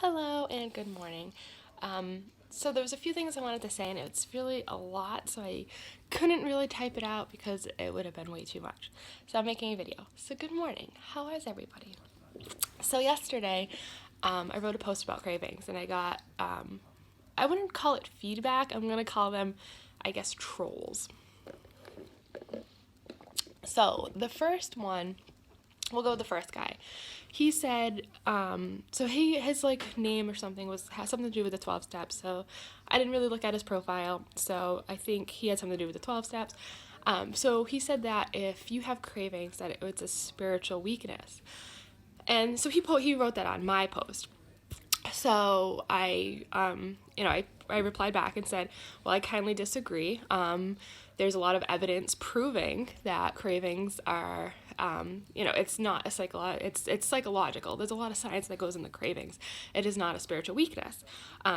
Hello and good morning. So there was a few things I wanted to say, and it's really a lot, so I couldn't really type it out because it would have been way too much. So I'm making a video. So good morning. How is everybody? So yesterday, I wrote a post about cravings, and I got I wouldn't call it feedback. I'm gonna call them, I guess, trolls. So the first one, we'll go with the first guy. He said, his like name or something has something to do with the 12 steps. So I didn't really look at his profile. So I think he had something to do with the 12 steps. So he said that if you have cravings, that it's a spiritual weakness. And so he wrote that on my post. So I replied back and said, well, I kindly disagree. There's a lot of evidence proving that cravings are, it's not a it's psychological. There's a lot of science that goes into cravings. It is not a spiritual weakness.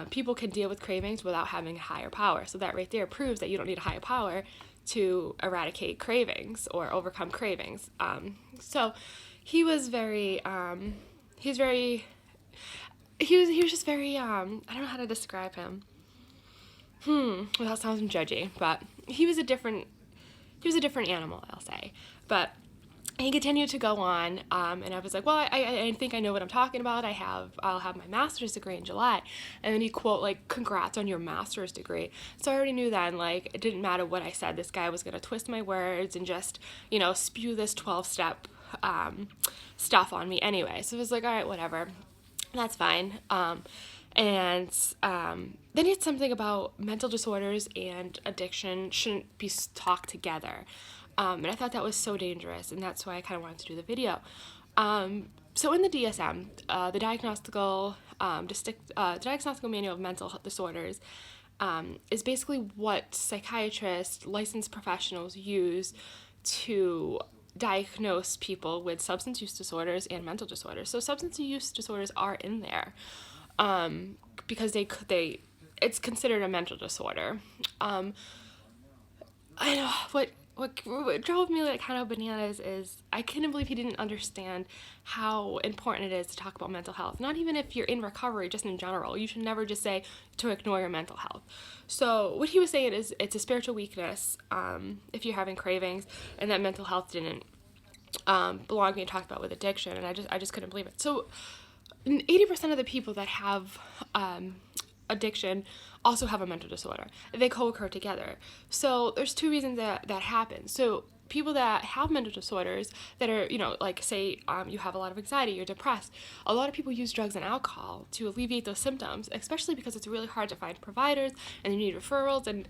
People can deal with cravings without having a higher power. So that right there proves that you don't need a higher power to eradicate cravings or overcome cravings. So he was very, he's very he was just very I don't know how to describe him. Without sounding judgy, but he was a different animal, I'll say. But he continued to go on, and I was like, well, I think I know what I'm talking about. I'll have my master's degree in July. And then he quote like, congrats on your master's degree. So I already knew then, like, it didn't matter what I said, this guy was gonna twist my words and just, spew this 12-step stuff on me anyway. So it was like, all right, whatever, that's fine. Then he had something about mental disorders and addiction shouldn't be talked together. And I thought that was so dangerous, and that's why I kind of wanted to do the video. So in the DSM, the Diagnostical Manual of Mental Disorders, is basically what psychiatrists, licensed professionals use to diagnose people with substance use disorders and mental disorders. So substance use disorders are in there, because it's considered a mental disorder. I know what drove me like kind of bananas is I couldn't believe he didn't understand how important it is to talk about mental health. Not even if you're in recovery, just in general. You should never just say to ignore your mental health. So what he was saying is it's a spiritual weakness, if you're having cravings, and that mental health didn't belong being talked about with addiction, and I just couldn't believe it. So 80% of the people that have addiction also have a mental disorder. They co-occur together. So there's two reasons that happens. So people that have mental disorders that are, like say you have a lot of anxiety, you're depressed, a lot of people use drugs and alcohol to alleviate those symptoms, especially because it's really hard to find providers and you need referrals, and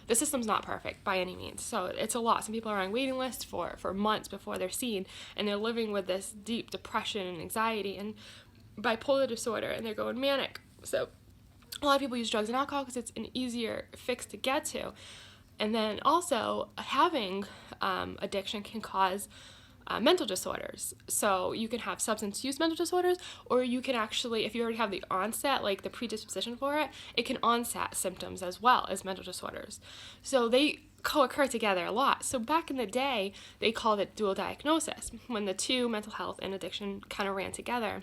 the system's not perfect by any means. So it's a lot. Some people are on waiting lists for months before they're seen, and they're living with this deep depression and anxiety and bipolar disorder, and they're going manic. So a lot of people use drugs and alcohol because it's an easier fix to get to. And then also, having addiction can cause mental disorders. So you can have substance use mental disorders, or you can actually, if you already have the onset, like the predisposition for it, it can onset symptoms as well as mental disorders. So they co-occur together a lot. So back in the day, they called it dual diagnosis, when the two, mental health and addiction, kind of ran together.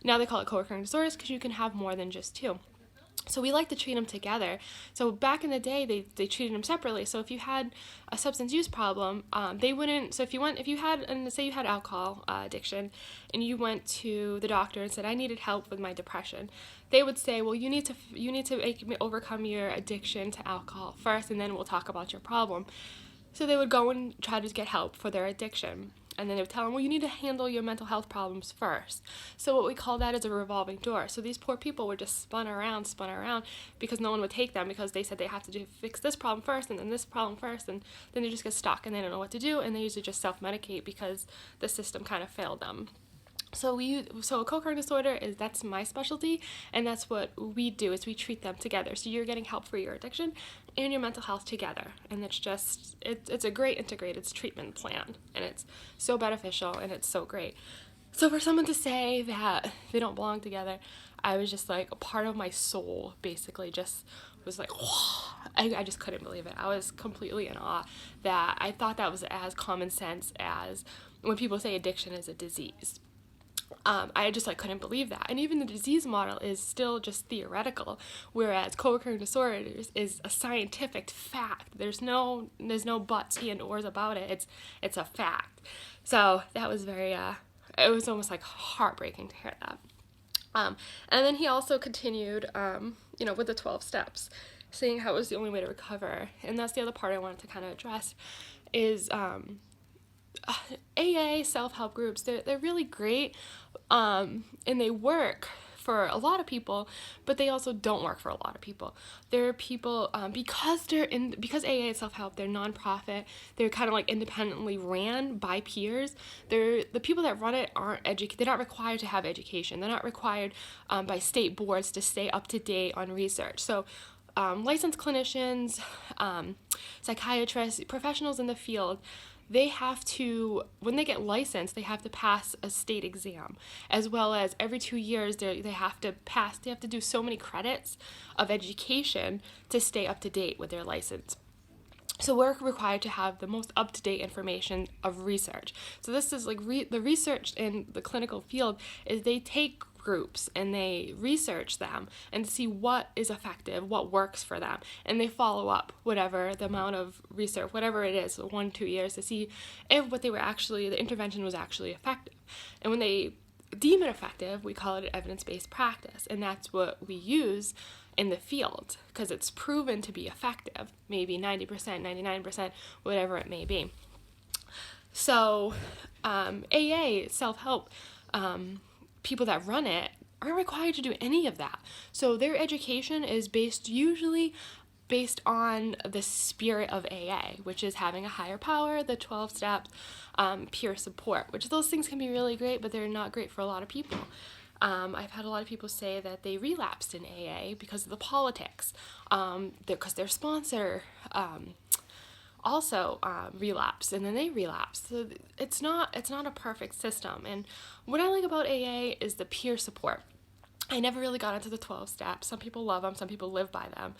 Now they call it co-occurring disorders because you can have more than just two. So we like to treat them together. So back in the day, they treated them separately. So if you had a substance use problem, they wouldn't. So if you had, and say you had alcohol addiction, and you went to the doctor and said, I needed help with my depression, they would say, well, you need to overcome your addiction to alcohol first, and then we'll talk about your problem. So they would go and try to get help for their addiction. And then they would tell them, well, you need to handle your mental health problems first. So what we call that is a revolving door. So these poor people were just spun around, because no one would take them, because they said they have to fix this problem first and then this problem first, and then they just get stuck and they don't know what to do, and they usually just self-medicate because the system kind of failed them. So a co-occurring disorder that's my specialty, and that's what we do is we treat them together. So you're getting help for your addiction and your mental health together, and it's a great integrated treatment plan, and it's so beneficial and it's so great. So for someone to say that they don't belong together, I was just like, a part of my soul basically just was like, I just couldn't believe it. I was completely in awe that I thought that was as common sense as when people say addiction is a disease. I just like couldn't believe that. And even the disease model is still just theoretical, whereas co-occurring disorders is a scientific fact. There's no buts and ors about it. It's a fact. So that was very it was almost like heartbreaking to hear that. And then he also continued, with the 12 steps, saying how it was the only way to recover. And that's the other part I wanted to kind of address is AA, self-help groups, they're really great, and they work for a lot of people, but they also don't work for a lot of people. There are people, because AA and self-help, they're nonprofit, they're kind of like independently ran by peers. The people that run it they're not required to have education. They're not required by state boards to stay up to date on research. So licensed clinicians, psychiatrists, professionals in the field, they have to, when they get licensed, they have to pass a state exam, as well as every 2 years they have to do so many credits of education to stay up to date with their license. So we're required to have the most up-to-date information of research. So this is like the research in the clinical field is they take groups and they research them and see what is effective, what works for them, and they follow up whatever the amount of research, whatever it is, 1-2 years, to see if the intervention was actually effective. And when they deem it effective, we call it evidence-based practice, and that's what we use in the field because it's proven to be effective, maybe 90%, 99%, whatever it may be. So AA, self-help, people that run it aren't required to do any of that. So their education is usually based on the spirit of AA, which is having a higher power, the 12 steps, peer support, which those things can be really great, but they're not great for a lot of people. I've had a lot of people say that they relapsed in AA because of the politics, because their sponsor also relapsed, and then they relapsed. So it's not a perfect system. And what I like about AA is the peer support. I never really got into the 12 steps. Some people love them, some people live by them.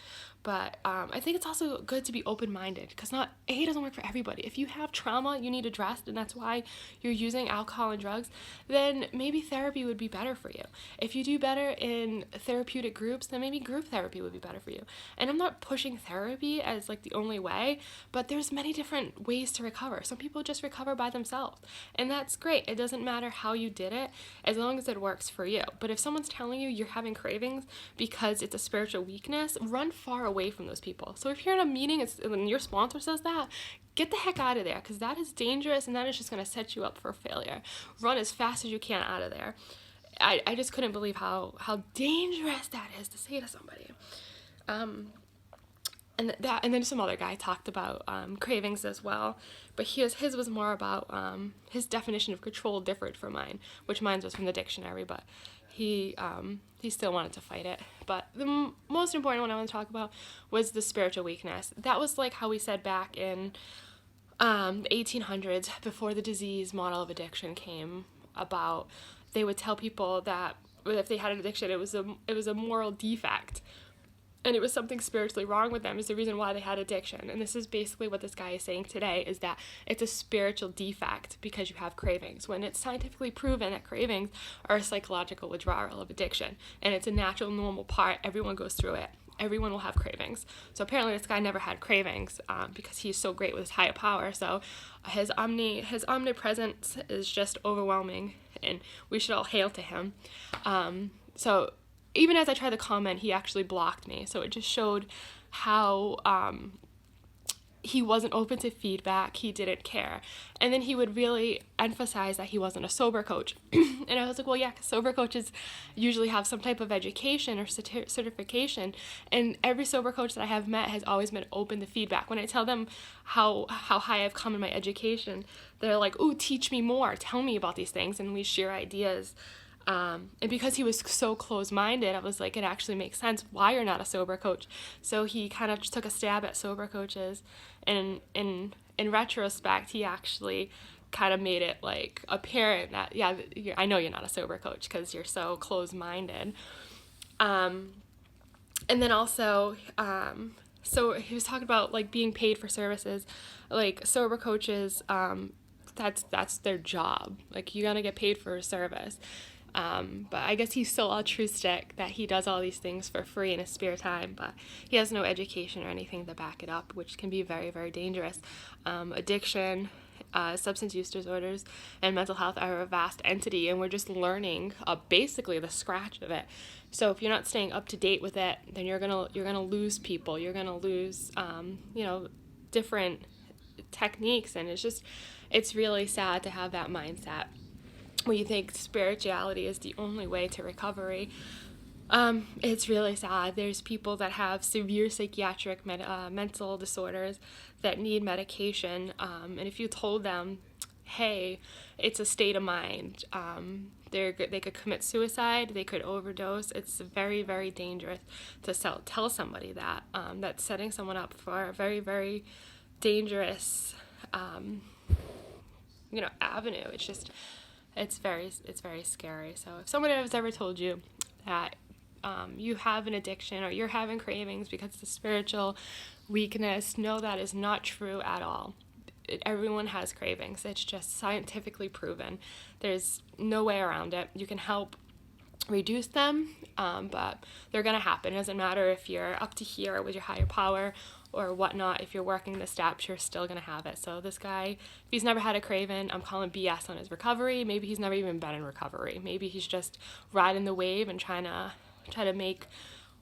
But I think it's also good to be open-minded because AA doesn't work for everybody. If you have trauma you need addressed and that's why you're using alcohol and drugs, then maybe therapy would be better for you. If you do better in therapeutic groups, then maybe group therapy would be better for you. And I'm not pushing therapy as like the only way, but there's many different ways to recover. Some people just recover by themselves, and that's great. It doesn't matter how you did it as long as it works for you. But if someone's telling you you're having cravings because it's a spiritual weakness, run far away from those people. So if you're in a meeting and your sponsor says that, get the heck out of there because that is dangerous and that is just going to set you up for failure. Run as fast as you can out of there. I just couldn't believe how dangerous that is to say to somebody. And then some other guy talked about cravings as well, but his was more about his definition of control differed from mine, which mine was from the dictionary, but he still wanted to fight it. But the most important one I want to talk about was the spiritual weakness. That was like how we said back in the 1800s, before the disease model of addiction came about. They would tell people that if they had an addiction, it was a moral defect, and it was something spiritually wrong with them is the reason why they had addiction. And this is basically what this guy is saying today, is that it's a spiritual defect because you have cravings, when it's scientifically proven that cravings are a psychological withdrawal of addiction, and it's a natural, normal part. Everyone goes through it. Everyone will have cravings. So apparently this guy never had cravings because he's so great with his higher power. So his omnipresence is just overwhelming, and we should all hail to him. So even as I tried to comment, he actually blocked me. So it just showed how he wasn't open to feedback. He didn't care. And then he would really emphasize that he wasn't a sober coach. And I was like, well, yeah, 'cause sober coaches usually have some type of education or certification. And every sober coach that I have met has always been open to feedback. When I tell them how high I've come in my education, they're like, ooh, teach me more. Tell me about these things. And we share ideas. And because he was so close-minded, I was like, it actually makes sense why you're not a sober coach. So he kind of took a stab at sober coaches, and in retrospect, he actually kind of made it like apparent that, yeah, I know you're not a sober coach because you're so close-minded. And then also, so he was talking about like being paid for services, like sober coaches, that's their job. Like, you gotta get paid for a service. But I guess he's so altruistic that he does all these things for free in his spare time, but he has no education or anything to back it up, which can be very, very dangerous. Addiction, substance use disorders, and mental health are a vast entity, and we're just learning basically the scratch of it. So if you're not staying up to date with it, then you're gonna lose people. You're gonna lose different techniques, and it's really sad to have that mindset when you think spirituality is the only way to recovery. It's really sad. There's people that have severe psychiatric mental disorders that need medication, and if you told them, hey, it's a state of mind, they could commit suicide, they could overdose. It's very, very dangerous to tell somebody that. That's setting someone up for a very, very dangerous avenue. It's very scary. So if someone has ever told you that you have an addiction or you're having cravings because it's a spiritual weakness, no, that is not true at all. Everyone has cravings. It's just scientifically proven. There's no way around it. You can help reduce them, but they're going to happen. It doesn't matter if you're up to here with your higher power or whatnot. If you're working the steps, you're still going to have it. So this guy, if he's never had a craving, I'm calling BS on his recovery. Maybe he's never even been in recovery. Maybe he's just riding the wave and trying to make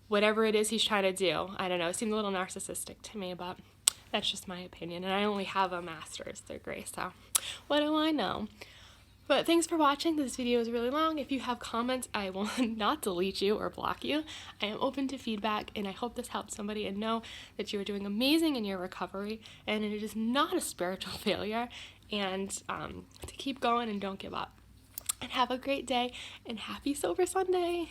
whatever it is he's trying to do. I don't know. It seemed a little narcissistic to me, but that's just my opinion. And I only have a master's degree, so what do I know? But thanks for watching. This video is really long. If you have comments, I will not delete you or block you. I am open to feedback, and I hope this helps somebody and know that you are doing amazing in your recovery, and it is not a spiritual failure, and to keep going and don't give up. And have a great day, and happy Sober Sunday.